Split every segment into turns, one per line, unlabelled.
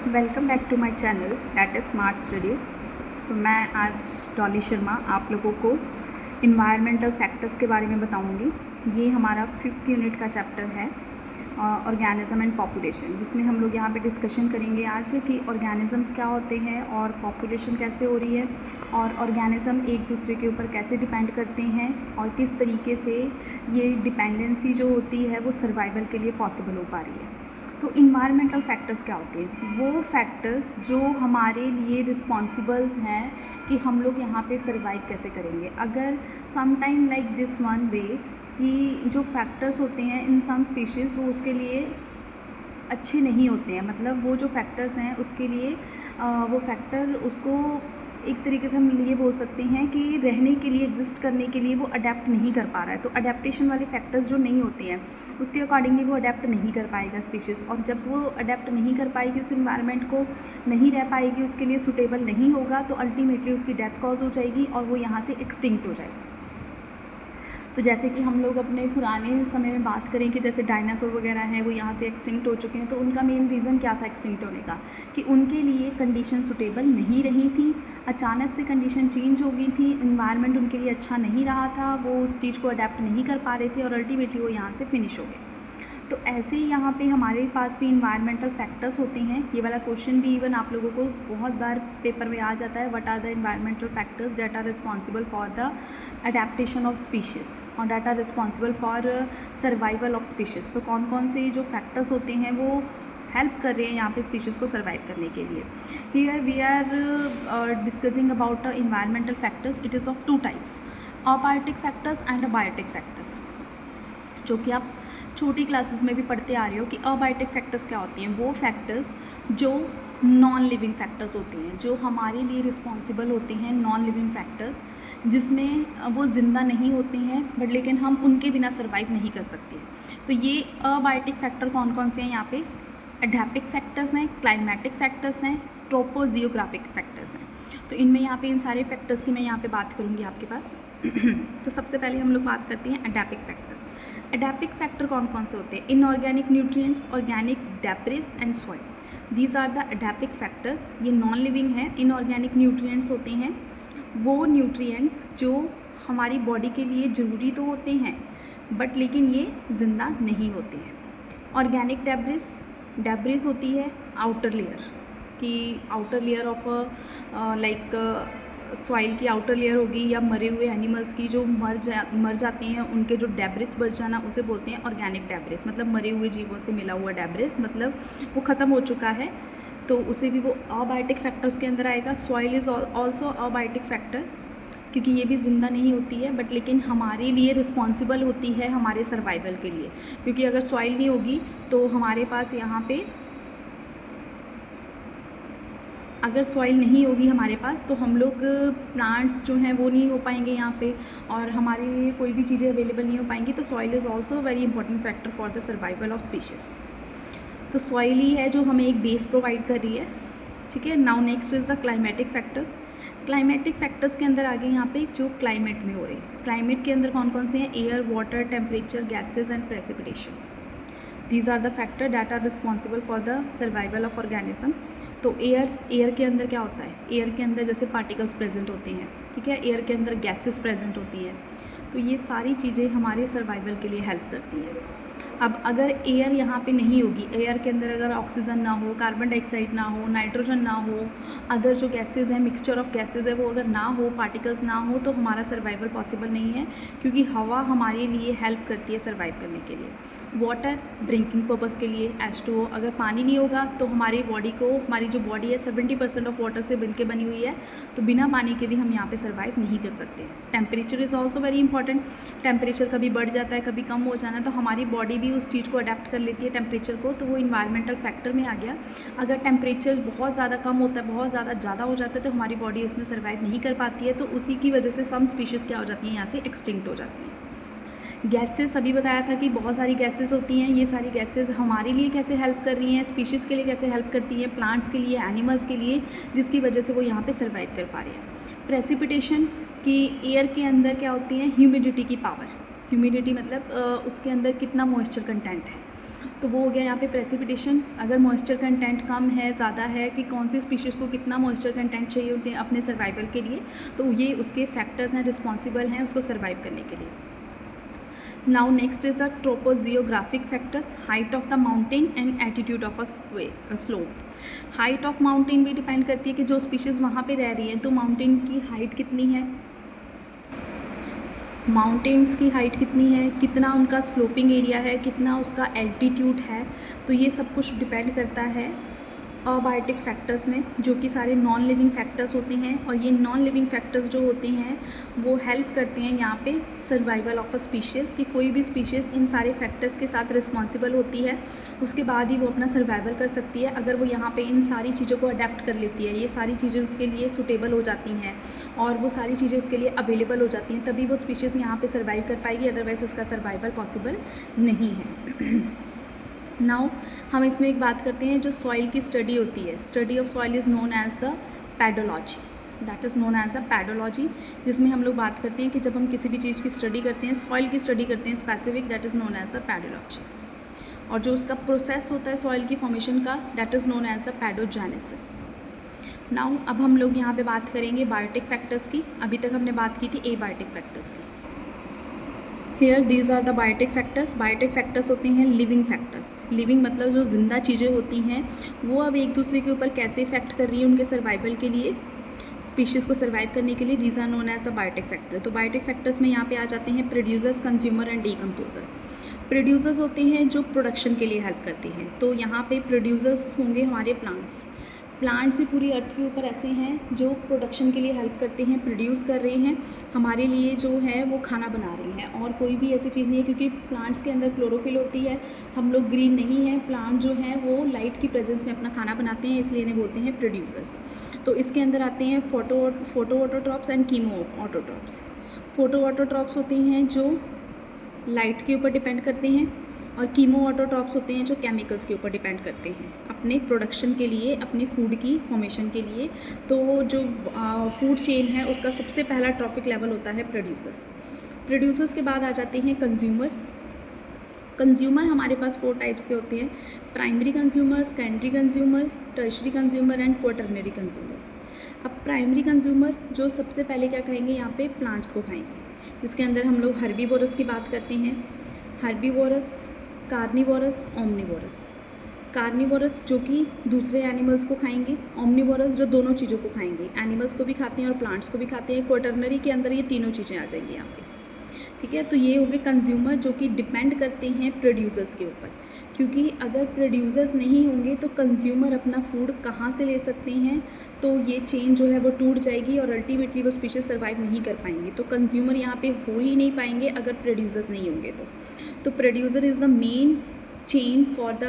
Welcome back to my channel that is smart studies. तो मैं आज डॉली शर्मा आप लोगों को इन्वायरमेंटल फैक्टर्स के बारे में बताऊंगी। ये हमारा 5th यूनिट का चैप्टर है ऑर्गेनिज्म एंड पॉपुलेशन, जिसमें हम लोग यहाँ पे डिस्कशन करेंगे आज कि ऑर्गेनिजम्स क्या होते हैं और पॉपुलेशन कैसे हो रही है और ऑर्गेनिज्म एक दूसरे के ऊपर कैसे डिपेंड करते हैं और किस तरीके से ये डिपेंडेंसी जो होती है वो सर्वाइवल के लिए पॉसिबल हो पा रही है। तो इन्वायरमेंटल फैक्टर्स क्या होते हैं? वो फैक्टर्स जो हमारे लिए रिस्पॉन्सिबल हैं कि हम लोग यहाँ पे सर्वाइव कैसे करेंगे। अगर some time like this one way कि जो फैक्टर्स होते हैं इन सम स्पीशीज़ वो उसके लिए अच्छे नहीं होते हैं, मतलब वो जो फैक्टर्स हैं उसके लिए वो फैक्टर उसको एक तरीके से हम ये बोल सकते हैं कि रहने के लिए, एग्जिस्ट करने के लिए वो अडेप्ट नहीं कर पा रहा है। तो अडेप्टेशन वाले फैक्टर्स जो नहीं होते हैं उसके अकॉर्डिंगली वो अडेप्ट नहीं कर पाएगा स्पीशीज़, और जब वो अडेप्ट नहीं कर पाएगी, उस इन्वायरमेंट को नहीं रह पाएगी, उसके लिए सूटेबल नहीं होगा, तो अल्टीमेटली उसकी डेथ कॉज हो जाएगी और वो यहाँ से एक्सटिंक्ट हो जाएगी। तो जैसे कि हम लोग अपने पुराने समय में बात करें कि जैसे डायनासोर वगैरह हैं वो यहाँ से एक्सटिंक्ट हो चुके हैं, तो उनका मेन रीज़न क्या था एक्सटिंक्ट होने का? कि उनके लिए कंडीशन सूटेबल नहीं रही थी, अचानक से कंडीशन चेंज हो गई थी, इन्वायरमेंट उनके लिए अच्छा नहीं रहा था, वो उस चीज़ को अडेप्ट नहीं कर पा रहे थे और अल्टीमेटली वो यहाँ से फिनिश हो गए। तो ऐसे ही यहाँ पे हमारे पास भी इन्वायरमेंटल फैक्टर्स होते हैं। ये वाला क्वेश्चन भी इवन आप लोगों को बहुत बार पेपर में आ जाता है, what are the environmental factors that are responsible for the adaptation of species और that are responsible for survival of species. तो कौन कौन से जो फैक्टर्स होते हैं वो हेल्प कर रहे हैं यहाँ पे स्पीशीज़ को सर्वाइव करने के लिए। Here we are discussing about environmental factors. It is of two types, abiotic factors and abiotic factors, जो कि आप छोटी क्लासेस में भी पढ़ते आ रहे हो कि अबायोटिक फैक्टर्स क्या होती हैं। वो फैक्टर्स जो नॉन लिविंग फैक्टर्स होते हैं, जो हमारे लिए रिस्पॉन्सिबल होते हैं, नॉन लिविंग फैक्टर्स, जिसमें वो ज़िंदा नहीं होते हैं बट लेकिन हम उनके बिना सर्वाइव नहीं कर सकते। तो ये अबायोटिक फैक्टर कौन कौन से हैं यहाँ पे? एडैप्टिक फैक्टर्स हैं, क्लाइमेटिक फैक्टर्स हैं, ट्रोपोजियोग्राफिक फैक्टर्स हैं। तो इनमें यहाँ पे इन सारे फैक्टर्स की मैं यहाँ पे बात करूँगी आपके पास। तो सबसे पहले हम लोग बात करते हैं एडैप्टिक फैक्टर। एडैप्टिक फैक्टर कौन कौन से होते हैं? Inorganic nutrients, organic debris and soil, these are the edaphic factors. ये नॉन लिविंग है। इनऑर्गेनिक न्यूट्रिएंट्स होते हैं वो न्यूट्रिएंट्स जो हमारी बॉडी के लिए ज़रूरी तो होते हैं बट लेकिन ये ज़िंदा नहीं होते हैं। ऑर्गेनिक डेब्रिस होती है आउटर लेयर की, outer layer of like soil की आउटर लेयर होगी, या मरे हुए एनिमल्स की जो मर जाते हैं उनके जो डेब्रिस बच जाना उसे बोलते हैं ऑर्गेनिक डेब्रिस। मतलब मरे हुए जीवों से मिला हुआ डेब्रिस, मतलब वो ख़त्म हो चुका है, तो उसे भी वो अबायोटिक फैक्टर्स के अंदर आएगा। Soil is also abiotic factor, क्योंकि ये भी ज़िंदा नहीं होती है बट लेकिन हमारे लिए रिस्पॉन्सिबल होती है हमारे सर्वाइवल के लिए। क्योंकि अगर सॉइल नहीं होगी तो हमारे पास यहाँ पे, अगर सॉइल नहीं होगी हमारे पास तो हम लोग प्लांट्स जो हैं वो नहीं हो पाएंगे यहाँ पे, और हमारे लिए कोई भी चीज़ें अवेलेबल नहीं हो पाएंगी। तो soil is also very important factor for the survival of species. तो सॉइल ही है जो हमें एक बेस प्रोवाइड कर रही है, ठीक है। Now next is the climatic factors. Climatic factors के अंदर आगे यहाँ पे जो क्लाइमेट में हो रहे हैं, क्लाइमेट के अंदर कौन कौन से हैं? Air, water, temperature, gases and precipitation, these are the factor that are responsible for the survival of organism. तो एयर के अंदर क्या होता है? एयर के अंदर जैसे पार्टिकल्स प्रेजेंट होते हैं, ठीक है। एयर के अंदर गैसेस प्रेजेंट होती हैं, तो ये सारी चीज़ें हमारे सर्वाइवल के लिए हेल्प करती हैं। अब अगर एयर यहाँ पे नहीं होगी, एयर के अंदर अगर ऑक्सीजन ना हो, कार्बन डाइऑक्साइड ना हो, नाइट्रोजन ना हो, अदर जो गैसेज हैं, मिक्सचर ऑफ गैसेज है, वो अगर ना हो, पार्टिकल्स ना हो, तो हमारा सर्वाइवल पॉसिबल नहीं है। क्योंकि हवा हमारे लिए हेल्प करती है सर्वाइव करने के लिए। वाटर ड्रिंकिंग पर्पज़ के लिए, H2O। अगर पानी नहीं होगा तो हमारी बॉडी को, हमारी जो बॉडी है 70% ऑफ वाटर से बनके बनी हुई है, तो बिना पानी के भी हम यहाँ पे सर्वाइव नहीं कर सकते। Temperature is also very important. Temperature कभी बढ़ जाता है, कभी कम हो जाना, तो हमारी बॉडी भी उस चीज़ को अडेप्ट कर लेती है टेम्परेचर को, तो वो इन्वायरमेंटल फैक्टर में आ गया। अगर टेम्परेचर बहुत ज़्यादा कम होता है, बहुत ज़्यादा हो जाता है, तो हमारी बॉडी उसमें सर्वाइव नहीं कर पाती है, तो उसी की वजह से सम स्पीशीज़ क्या हो जाती हैं, यहाँ से एक्सटिंक्ट हो जाती हैं। गैसेस अभी बताया था कि बहुत सारी गैसेस होती हैं। ये सारी गैसेस हमारे लिए कैसे हेल्प कर रही हैं, स्पीशीज़ के लिए कैसे हेल्प करती हैं, प्लांट्स के लिए, एनिमल्स के लिए, जिसकी वजह से वो यहाँ पे सर्वाइव कर पा रहे हैं। प्रेसिपिटेशन की एयर के अंदर क्या होती है? ह्यूमिडिटी की पावर। ह्यूमिडिटी मतलब उसके अंदर कितना मॉइस्चर कंटेंट है, तो तो वो हो गया यहाँ पे प्रेसिपिटेशन। अगर मॉइस्चर कंटेंट कम है, ज़्यादा है, कि कौन सी स्पीशीज़ को कितना मॉइस्चर कंटेंट चाहिए होते हैं अपने सर्वाइवल के लिए, तो ये उसके फैक्टर्स हैं, रिस्पॉन्सिबल हैं उसको सर्वाइव करने के लिए। Now next is a topographic factors, height of the mountain and attitude of a slope. Height of mountain भी डिपेंड करती है कि जो स्पीशीज़ वहाँ पे रह रही हैं तो माउंटेन की हाइट कितनी है, माउंटेन्स की हाइट कितनी है, कितना उनका स्लोपिंग एरिया है, कितना उसका एल्टीट्यूड है। तो ये सब कुछ डिपेंड करता है अबायोटिक फैक्टर्स में, जो कि सारे नॉन लिविंग फैक्टर्स होते हैं। और ये नॉन लिविंग फैक्टर्स जो होते हैं वो हेल्प करते हैं यहाँ पे सर्वाइवल ऑफ अ स्पीशीज़, कि कोई भी स्पीशीज़ इन सारे फैक्टर्स के साथ रिस्पॉन्सिबल होती है, उसके बाद ही वो अपना सर्वाइवल कर सकती है। अगर वो यहाँ पे इन सारी चीज़ों को अडेप्ट कर लेती है, ये सारी चीज़ें उसके लिए सूटेबल हो जाती हैं और वो सारी चीज़ें उसके लिए अवेलेबल हो जाती हैं, तभी वो स्पीशीज़ यहाँ पर सर्वाइव कर पाएगी, अदरवाइज़ उसका सर्वाइवल पॉसिबल नहीं है। नाउ हम इसमें एक बात करते हैं जो सॉइल की स्टडी होती है। Study of soil is known as the pedology, that is known as the pedology, जिसमें हम लोग बात करते हैं कि जब हम किसी भी चीज़ की स्टडी करते हैं, सॉइल की स्टडी करते हैं specific, that is known as the pedology. और जो उसका प्रोसेस होता है सॉइल की फॉर्मेशन का, that is known as the pedogenesis. Now अब हम लोग यहाँ पे बात करेंगे बायोटिक फैक्टर्स की। अभी तक हमने बात की थी एबायोटिक फैक्टर्स की। Here these are the biotic factors. Biotic factors होते हैं लिविंग फैक्टर्स। लिविंग मतलब जो जिंदा चीज़ें होती हैं वो अब एक दूसरे के ऊपर कैसे इफेक्ट कर रही है उनके सर्वाइवल के लिए, स्पीशीज़ को सर्वाइव करने के लिए, these are known as the biotic factor. तो बायोटिक फैक्टर्स में यहाँ पे आ जाते हैं producers, consumer and decomposers. Producers होते हैं जो प्रोडक्शन के लिए हेल्प करते हैं, तो यहाँ पे प्रोड्यूसर्स होंगे हमारे प्लांट्स। प्लांट्स ही पूरी अर्थ के ऊपर ऐसे हैं जो प्रोडक्शन के लिए हेल्प करते हैं, प्रोड्यूस कर रहे हैं हमारे लिए, जो है वो खाना बना रहे हैं। और कोई भी ऐसी चीज़ नहीं है, क्योंकि प्लांट्स के अंदर क्लोरोफिल होती है, हम लोग ग्रीन नहीं हैं, प्लांट जो हैं वो लाइट की प्रेजेंस में अपना खाना बनाते हैं, इसलिए इन्हें बोलते हैं प्रोड्यूसर्स। तो इसके अंदर आते हैं photo autotrophs and chemo autotrophs. Photo autotrophs होते हैं जो लाइट के ऊपर डिपेंड करते हैं, और कीमो ऑटोट्रॉप्स होते हैं जो केमिकल्स के ऊपर डिपेंड करते हैं अपने प्रोडक्शन के लिए, अपने फूड की फॉर्मेशन के लिए। तो जो फूड चेन है उसका सबसे पहला ट्रॉपिक लेवल होता है प्रोड्यूसर्स। प्रोड्यूसर्स के बाद आ जाते हैं कंज्यूमर। कंज्यूमर हमारे पास 4 टाइप्स के होते हैं, primary consumer, secondary consumer, tertiary consumer and quaternary consumers. अब प्राइमरी कंज्यूमर जो सबसे पहले क्या खाएंगे, यहाँ पे प्लांट्स को खाएंगे, जिसके अंदर हम लोग हर्बीवोरस की बात करते हैं। Herbivorous, carnivorous, omnivorous. कार्निवोरस जो कि दूसरे एनिमल्स को खाएंगे, ओमनिवोरस जो दोनों चीज़ों को खाएंगे, एनिमल्स को भी खाते हैं और प्लांट्स को भी खाते हैं। क्वाटरनरी के अंदर ये तीनों चीज़ें आ जाएंगी यहाँ पे, ठीक है। तो ये हो गए कंज्यूमर जो कि डिपेंड करते हैं प्रोड्यूसर्स के ऊपर, क्योंकि अगर प्रोड्यूसर्स नहीं होंगे तो कंज्यूमर अपना फूड कहाँ से ले सकते हैं, तो ये चेन जो है वो टूट जाएगी और अल्टीमेटली वो स्पीशीज़ सर्वाइव नहीं कर पाएंगे। तो कंज्यूमर यहाँ पे हो ही नहीं पाएंगे अगर प्रोड्यूसर्स नहीं होंगे। तो producer is the main chain for the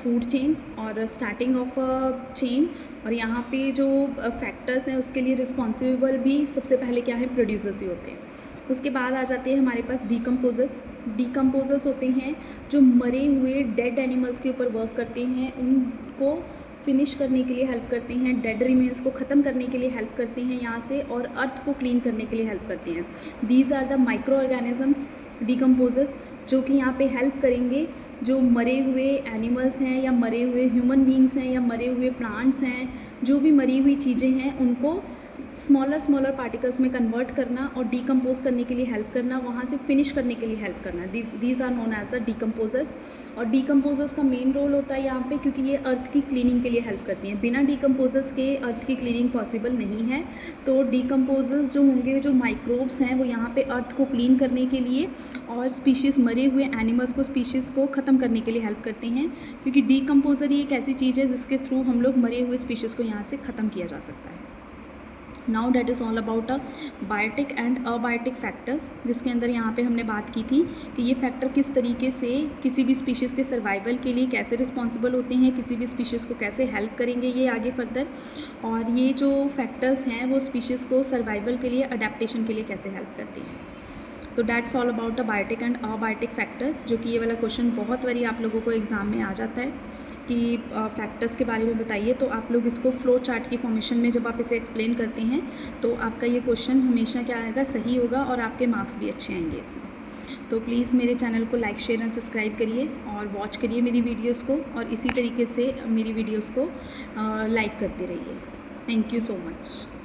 food chain और स्टार्टिंग ऑफ अ चेन। और यहाँ पे जो फैक्टर्स हैं उसके लिए रिस्पॉन्सिबल भी सबसे पहले क्या है, प्रोड्यूसर्स ही होते हैं। उसके बाद आ जाते हैं हमारे पास डीकम्पोजर्स। डीकम्पोजर्स होते हैं जो मरे हुए डेड एनिमल्स के ऊपर वर्क करते हैं, उनको फिनिश करने के लिए हेल्प करते हैं, डेड रिमेन्स को ख़त्म करने के लिए हेल्प करते हैं यहाँ से, और अर्थ को क्लीन करने के लिए हेल्प करते हैं। These are the micro organisms decomposers, जो कि यहाँ पे हेल्प करेंगे जो मरे हुए एनिमल्स हैं या मरे हुए ह्यूमन बींग्स हैं या मरे हुए प्लांट्स हैं, जो भी मरी हुई चीज़ें हैं उनको स्मॉलर पार्टिकल्स में कन्वर्ट करना और डीकम्पोज करने के लिए हेल्प करना, वहाँ से फिनिश करने के लिए हेल्प करना। These are known as the decomposers. और डीकम्पोजर्स का मेन रोल होता है यहाँ पे, क्योंकि ये अर्थ की क्लीनिंग के लिए हेल्प करती हैं। बिना डीकम्पोजर्स के अर्थ की क्लीनिंग पॉसिबल नहीं है। तो डीकम्पोजर्स जो होंगे, जो माइक्रोब्स हैं, वो यहाँ पे अर्थ को क्लीन करने के लिए और स्पीशीज़ मरे हुए एनिमल्स को, स्पीशीज़ को ख़त्म करने के लिए हेल्प करते हैं, क्योंकि डीकम्पोजर ही एक ऐसी चीज़ है जिसके थ्रू हम लोग मरे हुए स्पीशीज़ को यहाँ से ख़त्म किया जा सकता है। Now that is all about a biotic and abiotic factors, जिसके अंदर यहाँ पे हमने बात की थी कि ये फैक्टर किस तरीके से किसी भी स्पीशीज़ के सर्वाइवल के लिए कैसे रिस्पॉन्सिबल होते हैं, किसी भी स्पीशीज़ को कैसे हेल्प करेंगे ये आगे फर्दर, और ये जो फैक्टर्स हैं वो स्पीशीज़ को सर्वाइवल के लिए, अडेप्टेशन के लिए कैसे हेल्प करते हैं। तो that's all about the biotic and abiotic factors, जो कि ये वाला क्वेश्चन बहुत बारी आप लोगों को एग्ज़ाम में आ जाता है कि फैक्टर्स के बारे में बताइए। तो आप लोग इसको फ्लो चार्ट की फॉर्मेशन में जब आप इसे एक्सप्लेन करते हैं तो आपका ये क्वेश्चन हमेशा क्या आएगा, सही होगा और आपके मार्क्स भी अच्छे आएंगे इसमें। तो प्लीज़ मेरे चैनल को लाइक शेयर एंड सब्सक्राइब करिए और वॉच करिए मेरी वीडियोस को, और इसी तरीके से मेरी वीडियोस को लाइक करते रहिए। Thank you so much.